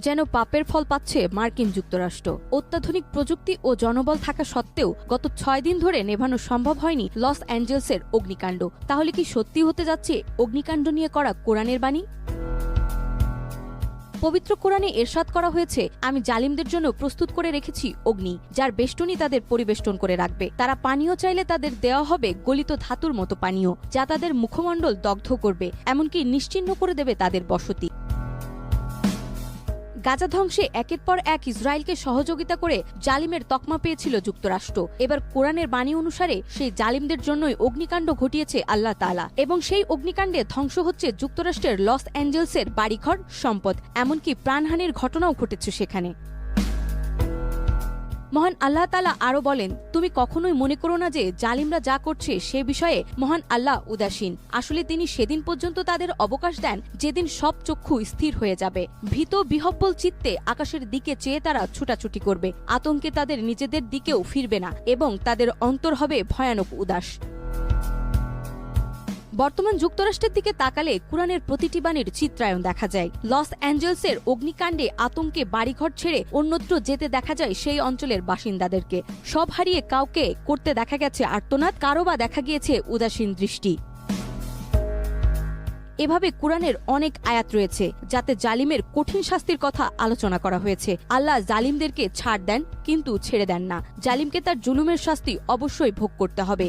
যেন পাপের ফল পাচ্ছে মার্কিন যুক্তরাষ্ট্র। অত্যাধুনিক প্রযুক্তি ও জনবল থাকা সত্ত্বেও গত 6 দিন ধরে নেভানো সম্ভব হয়নি লস অ্যাঞ্জেলসের অগ্নিকাণ্ড। তাহলে কি সত্যি হতে যাচ্ছে অগ্নিকাণ্ড নিয়ে করা কোরআনের বাণী? পবিত্র কোরআনে এরশাদ করা হয়েছে, আমি জালিমদের জন্য প্রস্তুত করে রেখেছি অগ্নি, যার বেষ্টনী তাদের পরিবেষ্টন করে রাখবে। তারা পানীয় চাইলে তাদের দেওয়া হবে গলিত ধাতুর মতো পানীয়, যা তাদের মুখমণ্ডল দগ্ধ করবে, এমনকি নিশ্চিহ্ন করে দেবে তাদের বসতি। গাজা ধ্বংসে একের পর এক ইসরায়েলকে সহযোগিতা করে জালিমের তকমা পেয়েছিল যুক্তরাষ্ট্র। এবার কোরআনের বাণী অনুসারে সেই জালিমদের জন্যই অগ্নিকাণ্ড ঘটিয়েছে আল্লাহ তাআলা, এবং সেই অগ্নিকাণ্ডে ধ্বংস হচ্ছে যুক্তরাষ্ট্রের লস অ্যাঞ্জেলসের বাড়িঘর, সম্পদ, এমনকি প্রাণহানির ঘটনাও ঘটেছে সেখানে। মহান আল্লাহ তাআলা আরও বলেন, তুমি কখনোই মনে করো না যে জালিমরা যা করছে সে বিষয়ে মহান আল্লাহ উদাসীন। আসলে তিনি সেদিন পর্যন্ত তাদের অবকাশ দেন যেদিন সব চক্ষু স্থির হয়ে যাবে। ভীত বিহ্বল চিত্তে আকাশের দিকে চেয়ে তারা ছুটাছুটি করবে, আতঙ্কে তাদের নিজেদের দিকেও ফিরবে না, এবং তাদের অন্তর হবে ভয়ানক উদাস। বর্তমান যুক্তরাষ্ট্রের দিকে তাকালে কোরআনের প্রতিটি বাণীর চিত্রায়ন দেখা যায়। লস অ্যাঞ্জেলসের অগ্নিকাণ্ডে আতঙ্কে বাড়িঘর ছেড়ে অন্যত্র যেতে দেখা যায় সেই অঞ্চলের বাসিন্দাদেরকে। সব হারিয়ে কাউকে করতে দেখা গেছে আর্তনাদ, কারো বা দেখা গিয়েছে উদাসীন দৃষ্টি। এভাবে কোরআনের অনেক আয়াত রয়েছে যাতে জালিমের কঠিন শাস্তির কথা আলোচনা করা হয়েছে। আল্লাহ জালিমদেরকে ছাড় দেন, কিন্তু ছেড়ে দেন না। জালিমকে তার জুলুমের শাস্তি অবশ্যই ভোগ করতে হবে।